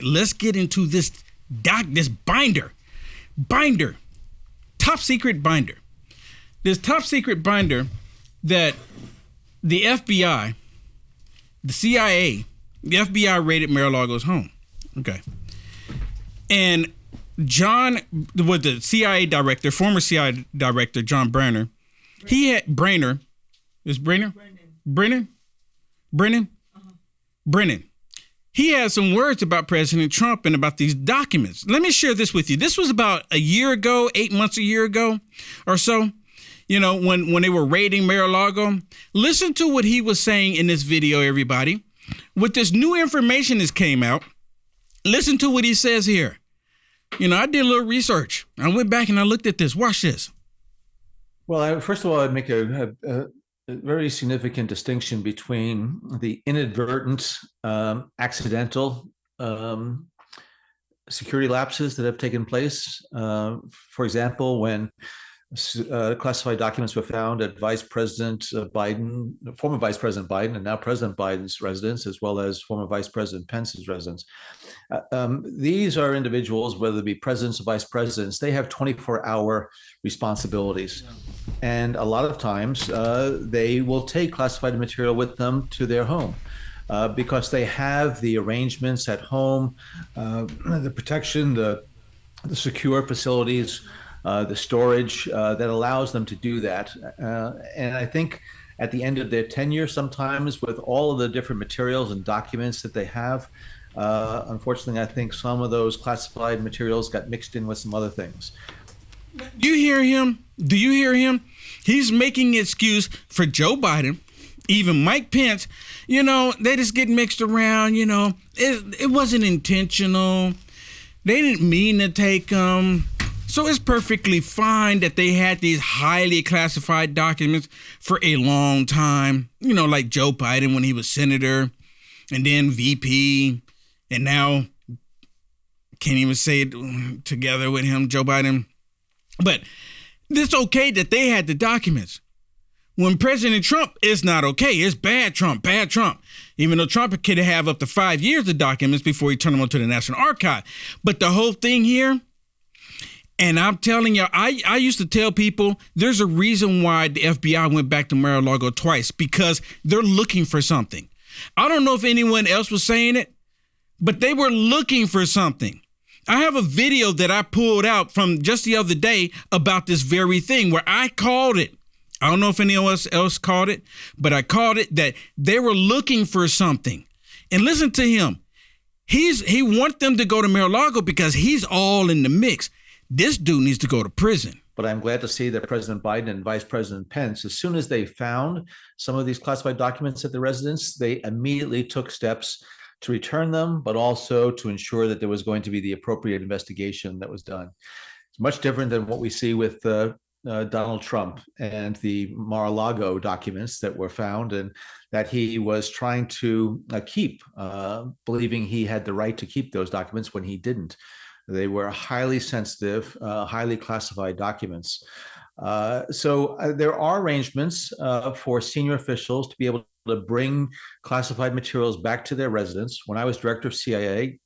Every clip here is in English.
Let's get into this binder, top secret binder. This top secret binder that the FBI, the CIA, the FBI raided Mar-a-Lago's home. Okay. And the CIA director, former CIA director, John Brennan, Brennan. He had some words about President Trump and about these documents. Let me share this with you. This was about a year ago, 8 months, a year ago or so, when they were raiding Mar-a-Lago. Listen to what he was saying in this video, everybody. With this new information that came out, listen to what he says here. I did a little research. I went back and I looked at this. Watch this. Well, first of all, I'd make a very significant distinction between the inadvertent, accidental security lapses that have taken place. For example, when classified documents were found at Vice President Biden, former Vice President Biden, and now President Biden's residence, as well as former Vice President Pence's residence. These are individuals, whether they be presidents or vice presidents, they have 24-hour responsibilities. Yeah. And a lot of times they will take classified material with them to their home because they have the arrangements at home, the protection, the secure facilities, the storage that allows them to do that. And I think at the end of their tenure, sometimes with all of the different materials and documents that they have, unfortunately, I think some of those classified materials got mixed in with some other things. Do you hear him? Do you hear him? He's making an excuse for Joe Biden, even Mike Pence. They just get mixed around. It wasn't intentional. They didn't mean to take them. So it's perfectly fine that they had these highly classified documents for a long time, like Joe Biden when he was senator and then VP, and now can't even say it together with him, Joe Biden. But it's okay that they had the documents. When President Trump, it's not okay. It's bad Trump. Even though Trump could have up to 5 years of documents before he turned them over to the National Archive. But the whole thing here, and I'm telling you, I used to tell people there's a reason why the FBI went back to Mar-a-Lago twice, because they're looking for something. I don't know if anyone else was saying it, but they were looking for something. I have a video that I pulled out from just the other day about this very thing where I called it. I don't know if anyone else called it, but I called it that they were looking for something. And listen to him. He wants them to go to Mar-a-Lago because he's all in the mix. This dude needs to go to prison. But I'm glad to see that President Biden and Vice President Pence, as soon as they found some of these classified documents at the residence, they immediately took steps to return them, but also to ensure that there was going to be the appropriate investigation that was done. It's much different than what we see with Donald Trump and the Mar-a-Lago documents that were found and that he was trying to keep, believing he had the right to keep those documents when he didn't. They were highly sensitive, highly classified documents. So there are arrangements for senior officials to be able to bring classified materials back to their residence. When I was director of CIA,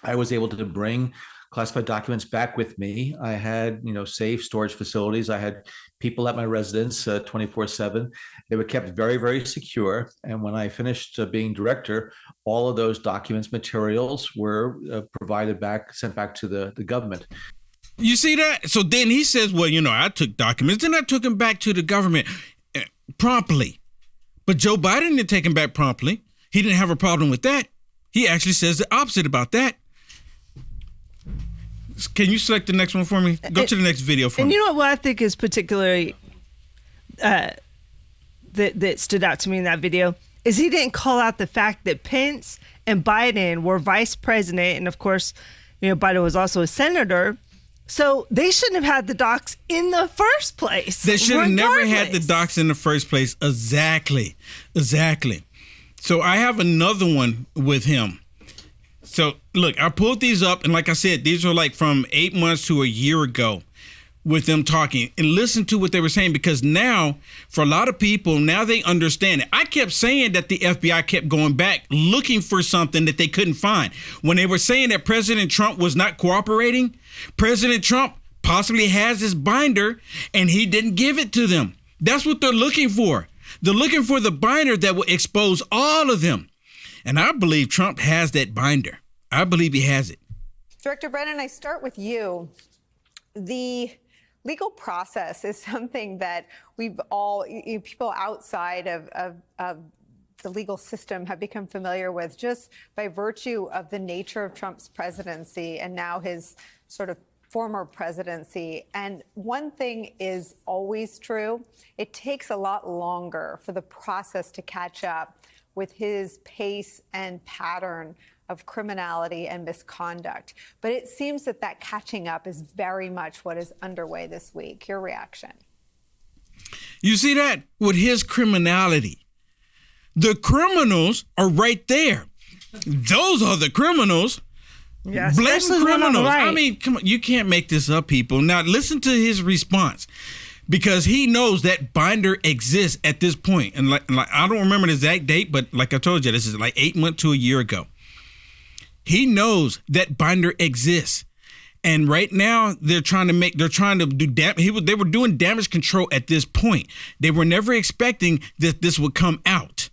I was able to bring classified documents back with me. I had, safe storage facilities. I had people at my residence 24/7. They were kept very, very secure. And when I finished being director, all of those documents, materials were sent back to the government. You see that? So then he says, well, I took documents, then I took them back to the government promptly. But Joe Biden didn't take them back promptly. He didn't have a problem with that. He actually says the opposite about that. Can you select the next one for me? Go to the next video for me. And you know what I think is particularly that stood out to me in that video is he didn't call out the fact that Pence and Biden were vice president, and of course, Biden was also a senator. So they shouldn't have had the docs in the first place. They should have never had the docs in the first place. Exactly. So I have another one with him. So look, I pulled these up, and like I said, these are like from 8 months to a year ago. with them talking and listen to what they were saying, because now, for a lot of people, now they understand it. I kept saying that the FBI kept going back looking for something that they couldn't find. When they were saying that President Trump was not cooperating, President Trump possibly has this binder and he didn't give it to them. That's what they're looking for. They're looking for the binder that will expose all of them. And I believe Trump has that binder. I believe he has it. Director Brennan, I start with you. The legal process is something that we've all, people outside of the legal system have become familiar with just by virtue of the nature of Trump's presidency and now his sort of former presidency. And one thing is always true. It takes a lot longer for the process to catch up with his pace and pattern of criminality and misconduct. But it seems that that catching up is very much what is underway this week. Your reaction? You see that with his criminality? The criminals are right there. Those are the criminals. Yeah, Blatant criminals. Right. I mean, come on, you can't make this up, people. Now, listen to his response, because he knows that binder exists at this point. And like I don't remember the exact date, but like I told you, this is like 8 months to a year ago. He knows that binder exists. And right now they're trying to do they were doing damage control at this point. They were never expecting that this would come out.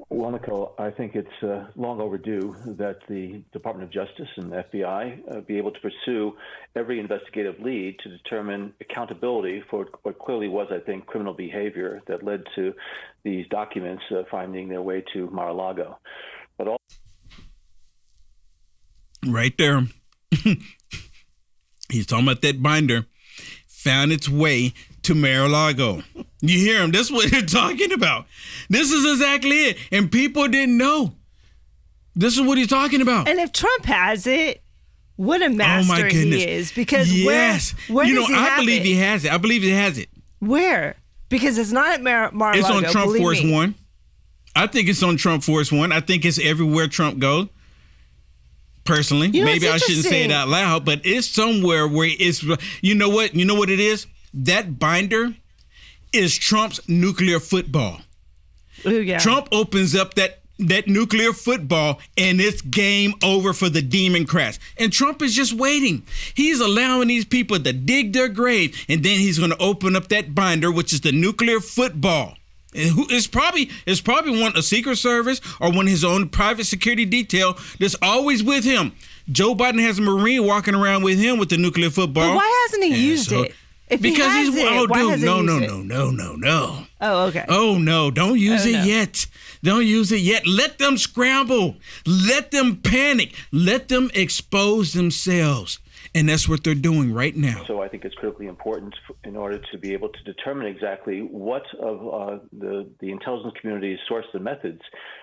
Well, Nicole, I think it's long overdue that the Department of Justice and the FBI be able to pursue every investigative lead to determine accountability for what clearly was, I think, criminal behavior that led to these documents finding their way to Mar-a-Lago. But all right there. He's talking about that binder found its way to Mar-a-Lago. You hear him? That's what they're talking about. This is exactly it. And people didn't know. This is what he's talking about. And if Trump has it, what a master he is. Because yes. where does he have I believe it? he has it. I believe he has it. Where? Because it's not at Mar-a-Lago. It's on Trump believe Force me. One. I think it's on Trump Force One. I think it's everywhere Trump goes. Personally, You know, maybe I it's shouldn't say it interesting. out loud, but it's somewhere where it's, you know what it is? That binder is Trump's nuclear football. Ooh, yeah. Trump opens up that nuclear football and it's game over for the Democrats. And Trump is just waiting. He's allowing these people to dig their grave, and then he's going to open up that binder, which is the nuclear football. It's probably a Secret Service or one of his own private security detail that's always with him. Joe Biden has a Marine walking around with him with the nuclear football. But why hasn't he And used so- it? If Because he has he's it, oh why dude, hasn't he used it? no. Oh, okay. Oh no, don't use Oh, it no. yet. Don't use it yet. Let them scramble. Let them panic. Let them expose themselves. And that's what they're doing right now. So I think it's critically important in order to be able to determine exactly what of the intelligence community's sources and methods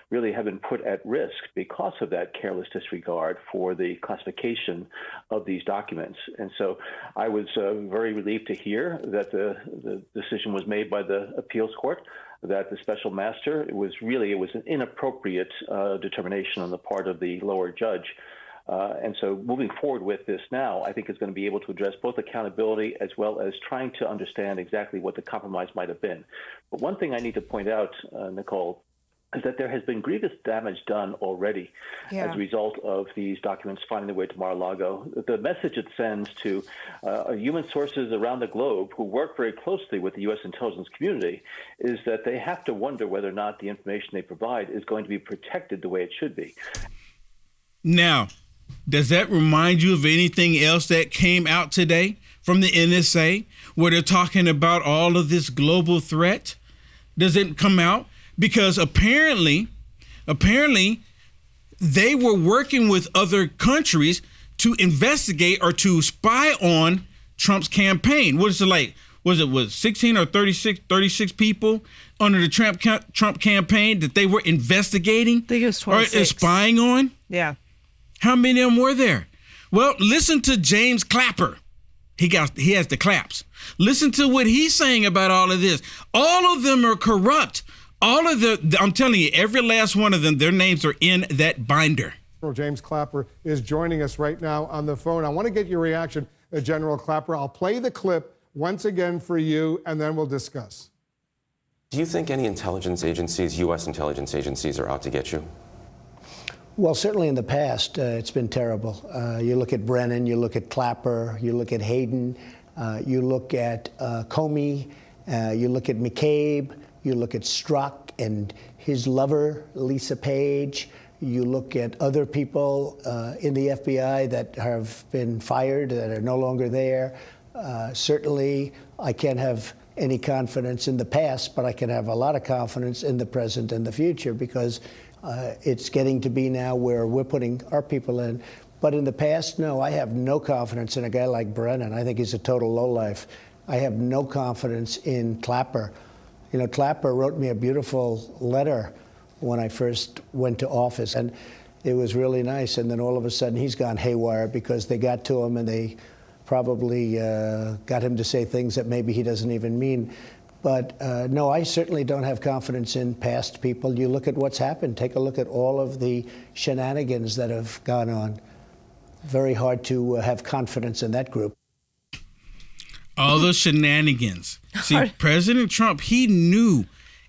really have been put at risk because of that careless disregard for the classification of these documents. And so I was very relieved to hear that the decision was made by the appeals court, that the special master, it was an inappropriate determination on the part of the lower judge. And so moving forward with this now, I think is going to be able to address both accountability as well as trying to understand exactly what the compromise might have been. But one thing I need to point out, Nicole, is that there has been grievous damage done already as a result of these documents finding their way to Mar-a-Lago. The message it sends to human sources around the globe who work very closely with the U.S. intelligence community is that they have to wonder whether or not the information they provide is going to be protected the way it should be. Now, does that remind you of anything else that came out today from the NSA where they're talking about all of this global threat? Does it come out? Because apparently they were working with other countries to investigate or to spy on Trump's campaign. What is it like? Was 16 or 36 people under the Trump campaign that they were investigating? I think it was 26. Or spying on? Yeah. How many of them were there? Well, listen to James Clapper. He has the claps. Listen to what he's saying about all of this. All of them are corrupt. All of I'm telling you, every last one of them, their names are in that binder. James Clapper is joining us right now on the phone. I want to get your reaction General Clapper. I'll play the clip once again for you, and then we'll discuss. Do you think any intelligence agencies, U.S. intelligence agencies, are out to get you? Well, certainly in the past, it's been terrible. You look at Brennan, you look at Clapper, you look at Hayden, you look at Comey, you look at McCabe, you look at Strzok and his lover, Lisa Page. You look at other people in the FBI that have been fired, that are no longer there. Certainly, I can't have any confidence in the past, but I can have a lot of confidence in the present and the future, because it's getting to be now where we're putting our people in. But in the past, no, I have no confidence in a guy like Brennan. I think he's a total lowlife. I have no confidence in Clapper. You know, Clapper wrote me a beautiful letter when I first went to office, and it was really nice. And then all of a sudden he's gone haywire because they got to him and they probably got him to say things that maybe he doesn't even mean. But no, I certainly don't have confidence in past people. You look at what's happened. Take a look at all of the shenanigans that have gone on. Very hard to have confidence in that group. All those shenanigans. See, President Trump, he knew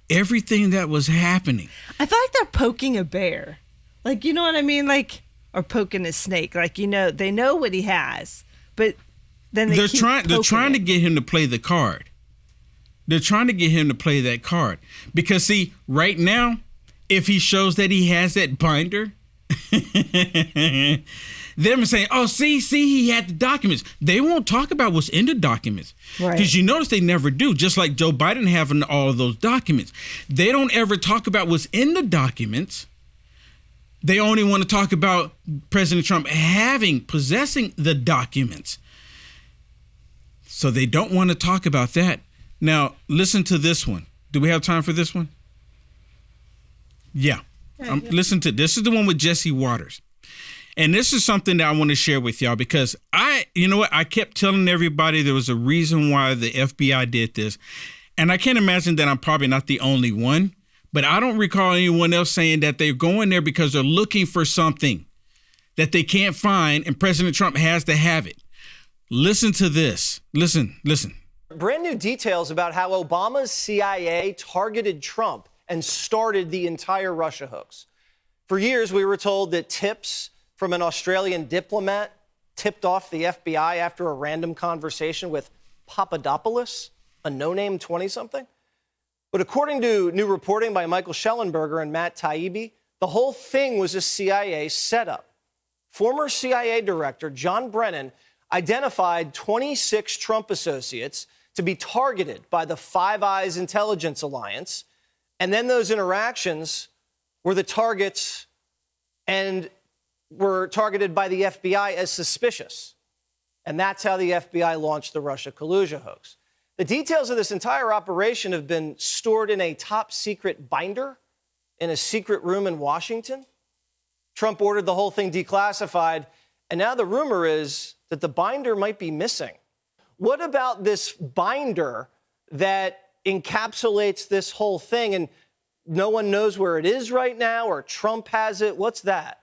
everything that was happening. I feel like they're poking a bear. Like, you know what I mean? Like, or poking a snake. Like, you know, they know what he has, but then they're trying to get him to play the card. They're trying to get him to play that card. Because, see, right now, if he shows that he has that binder, them saying, oh, see, he had the documents. They won't talk about what's in the documents. Because you notice they never do, just like Joe Biden having all of those documents. They don't ever talk about what's in the documents. They only want to talk about President Trump possessing the documents. So they don't want to talk about that. Now, listen to this one. Do we have time for this one? Yeah. Listen to this. Is the one with Jesse Waters. And this is something that I want to share with y'all, because you know what? I kept telling everybody there was a reason why the FBI did this. And I can't imagine that I'm probably not the only one, but I don't recall anyone else saying that they're going there because they're looking for something that they can't find, and President Trump has to have it. Listen to this. Listen. Brand new details about how Obama's CIA targeted Trump and started the entire Russia hoax. For years, we were told that tips from an Australian diplomat tipped off the FBI after a random conversation with Papadopoulos, a no-name 20-something. But according to new reporting by Michael Schellenberger and Matt Taibbi, the whole thing was a CIA setup. Former CIA Director John Brennan identified 26 Trump associates to be targeted by the Five Eyes Intelligence Alliance, and then those interactions were the targets and were targeted by the FBI as suspicious. And that's how the FBI launched the Russia collusion hoax. The details of this entire operation have been stored in a top secret binder in a secret room in Washington. Trump ordered the whole thing declassified, and now the rumor is that the binder might be missing. What about this binder that encapsulates this whole thing and no one knows where it is right now, or Trump has it? What's that?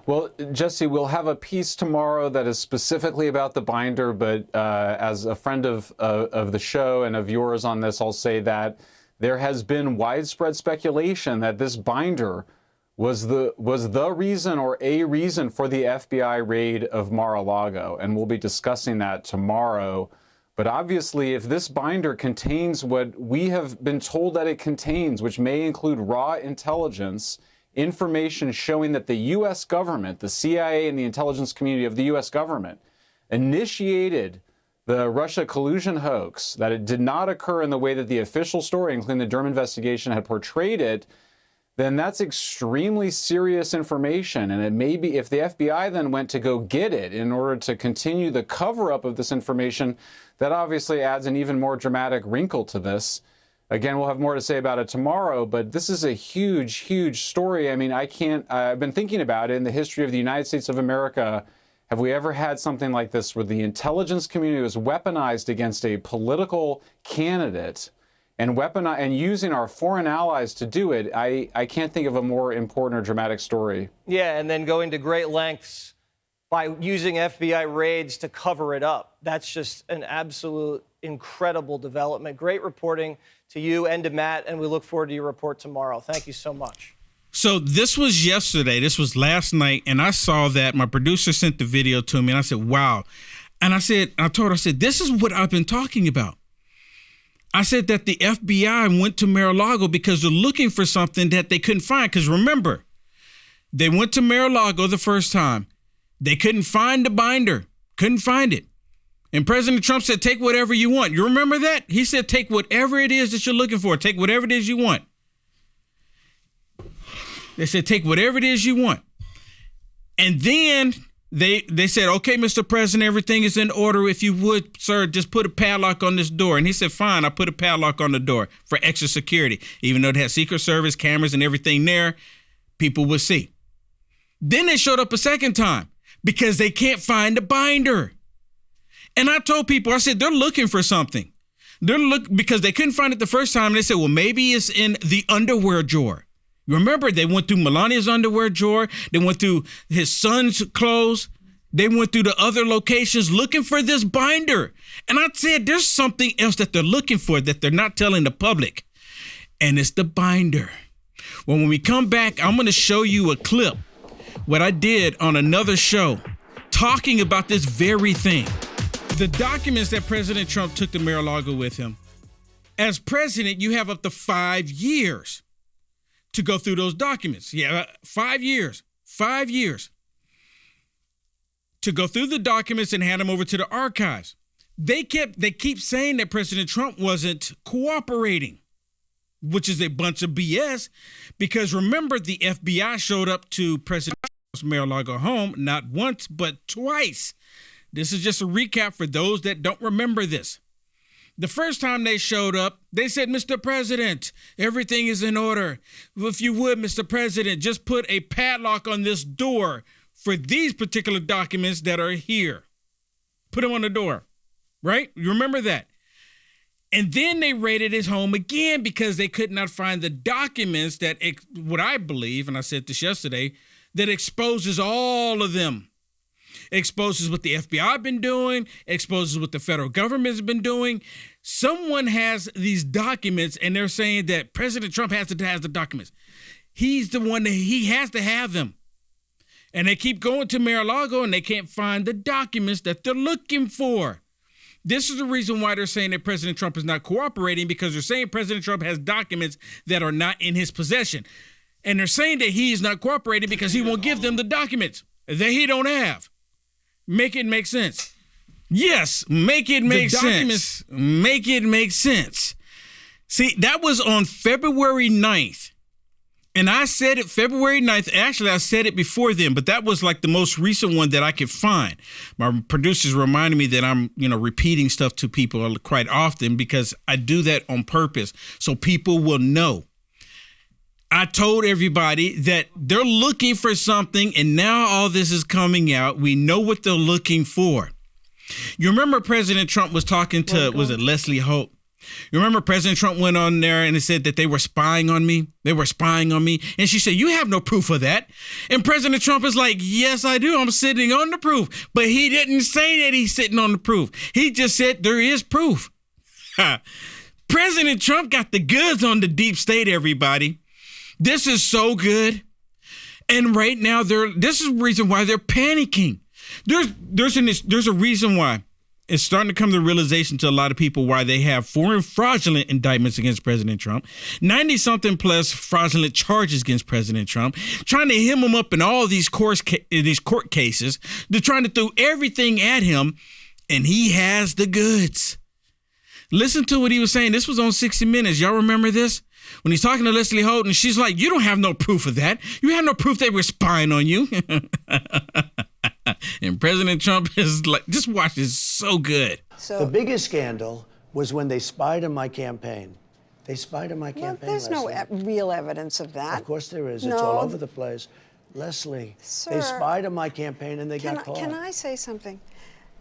Well, Jesse, we'll have a piece tomorrow that is specifically about the binder, but as a friend of the show and of yours on this, I'll say that there has been widespread speculation that this binder was the reason or a reason for the FBI raid of Mar-a-Lago, and we'll be discussing that tomorrow. But obviously, if this binder contains what we have been told that it contains, which may include raw intelligence, information showing that the U.S. government, the CIA and the intelligence community of the U.S. government, initiated the Russia collusion hoax, that it did not occur in the way that the official story, including the Durham investigation, had portrayed it, then that's extremely serious information. And it may be, if the FBI then went to go get it in order to continue the cover-up of this information, that obviously adds an even more dramatic wrinkle to this. Again, we'll have more to say about it tomorrow, but this is a huge, huge story. I mean, I've been thinking about it in the history of the United States of America. Have we ever had something like this where the intelligence community was weaponized against a political candidate and using our foreign allies to do it? I can't think of a more important or dramatic story. Yeah, and then going to great lengths by using FBI raids to cover it up. That's just an absolute incredible development. Great reporting to you and to Matt, and we look forward to your report tomorrow. Thank you so much. So this was yesterday. This was last night, and I saw that. My producer sent the video to me, and I said, wow. And I told her, I said, this is what I've been talking about. I said that the FBI went to Mar-a-Lago because they're looking for something that they couldn't find. Because remember, they went to Mar-a-Lago the first time. They couldn't find the binder, couldn't find it. And President Trump said, take whatever you want. You remember that? He said, take whatever it is that you're looking for. Take whatever it is you want. They said, take whatever it is you want. And then they said, okay, Mr. President, everything is in order. If you would, sir, just put a padlock on this door. And he said, fine, I put a padlock on the door for extra security. Even though it had Secret Service cameras and everything there, people would see. Then they showed up a second time because they can't find the binder. And I told people, I said, they're looking for something. Because they couldn't find it the first time. And they said, well, maybe it's in the underwear drawer. Remember, they went through Melania's underwear drawer. They went through his son's clothes. They went through the other locations looking for this binder. And I said, there's something else that they're looking for that they're not telling the public. And it's the binder. Well, when we come back, I'm going to show you a clip, what I did on another show, talking about this very thing. The documents that President Trump took to Mar-a-Lago with him. As president, you have up to 5 years to go through those documents. Yeah, 5 years. 5 years. To go through the documents and hand them over to the archives. They keep saying that President Trump wasn't cooperating, which is a bunch of BS, because remember, the FBI showed up to President Trump's Mar-a-Lago home not once, but twice. This is just a recap for those that don't remember this. The first time they showed up, they said, Mr. President, everything is in order. If you would, Mr. President, just put a padlock on this door for these particular documents that are here. Put them on the door, right? You remember that? And then they raided his home again because they could not find the documents that, what I believe, and I said this yesterday, that exposes all of them. Exposes what the FBI been doing, exposes what the federal government's been doing. Someone has these documents and they're saying that President Trump has the documents. He's the one that he has to have them. And they keep going to Mar-a-Lago and they can't find the documents that they're looking for. This is the reason why they're saying that President Trump is not cooperating, because they're saying President Trump has documents that are not in his possession. And they're saying that he's not cooperating because he won't give them the documents that he don't have. Make it make sense. Yes, make it make sense. Make it make sense. See, that was on February 9th. And I said it February 9th. Actually, I said it before then, but that was like the most recent one that I could find. My producers reminded me that I'm, repeating stuff to people quite often because I do that on purpose so people will know. I told everybody that they're looking for something, and now all this is coming out. We know what they're looking for. You remember President Trump was talking to, was it Leslie Holt? You remember President Trump went on there and said that they were spying on me? They were spying on me. And she said, you have no proof of that. And President Trump is like, yes, I do. I'm sitting on the proof. But he didn't say that he's sitting on the proof. He just said there is proof. President Trump got the goods on the deep state, everybody. This is so good. And right now, this is the reason why they're panicking. There's a reason why. It's starting to come to the realization to a lot of people why they have foreign fraudulent indictments against President Trump, 90-something plus fraudulent charges against President Trump, trying to hem him up in all these court cases. They're trying to throw everything at him, and he has the goods. Listen to what he was saying. This was on 60 Minutes. Y'all remember this? When he's talking to Leslie Holt, and she's like, you don't have no proof of that. You have no proof they were spying on you. And President Trump is like, just watch this, so good. So the biggest scandal was when they spied on my campaign. They spied on my campaign. There's no real evidence of that. Of course there is. No. It's all over the place. Leslie, Sir, they spied on my campaign and they got caught. Can I say something?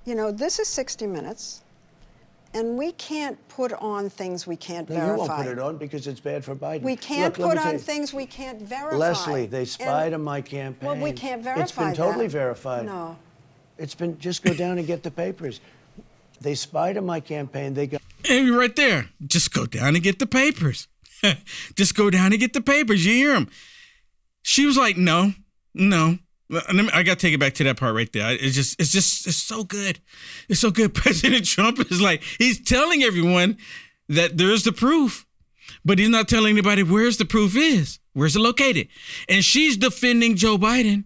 This is 60 Minutes, and we can't put on things we can't verify. You won't put it on because it's bad for Biden. We can't put on things we can't verify. Leslie, they spied on my campaign. Well, we can't verify It's been totally verified. No. Just go down and get the papers. They spied on my campaign. They got. And you're right there. Just go down and get the papers. Just go down and get the papers. You hear him. She was like, no. I got to take it back to that part right there. It's so good. It's so good. President Trump is like, he's telling everyone that there's the proof, but he's not telling anybody where's the proof is. Where's it located? And she's defending Joe Biden.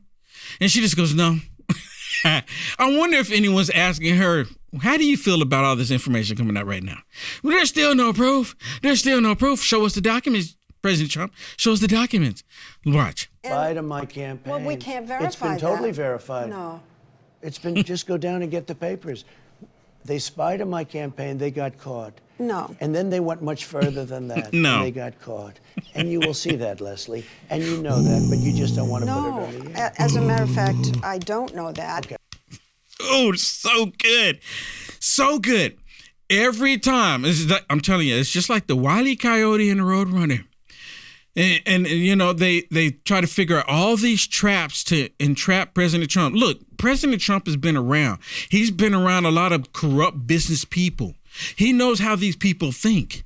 And she just goes, no. I wonder if anyone's asking her, how do you feel about all this information coming out right now? Well, there's still no proof. Show us the documents, President Trump. Show us the documents. Watch. Spied on my campaign. Well, we can't verify It's been totally that. verified. No. It's been just go down and get the papers. They spied on my campaign. They got caught. No. And then they went much further than that. No. And they got caught. And you will see that, Leslie. And you know that, but you just don't want to put it No. on the air. As a matter of fact, I don't know that. Okay. Oh, so good. So good. Every time. I'm telling you, it's just like the Wile E. Coyote and the Roadrunner. And you know, they try to figure out all these traps to entrap President Trump. Look, President Trump has been around. He's been around a lot of corrupt business people. He knows how these people think.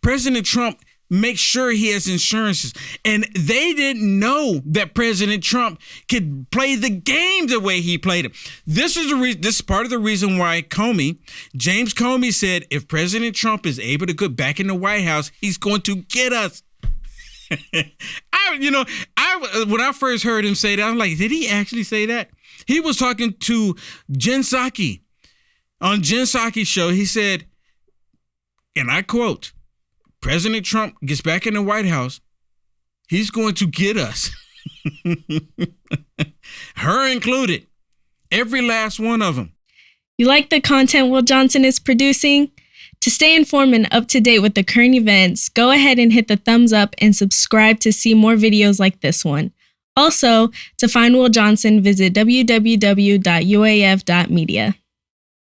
President Trump makes sure he has insurances. And they didn't know that President Trump could play the game the way he played it. This is part of the reason why James Comey said, if President Trump is able to get back in the White House, he's going to get us. When I first heard him say that, I'm like, did he actually say that? He was talking to Jen Psaki. On Jen Psaki's show, he said, and I quote, President Trump gets back in the White House, he's going to get us. Her included. Every last one of them. You like the content Will Johnson is producing? To stay informed and up to date with the current events, go ahead and hit the thumbs up and subscribe to see more videos like this one. Also, to find Will Johnson, visit www.uaf.media.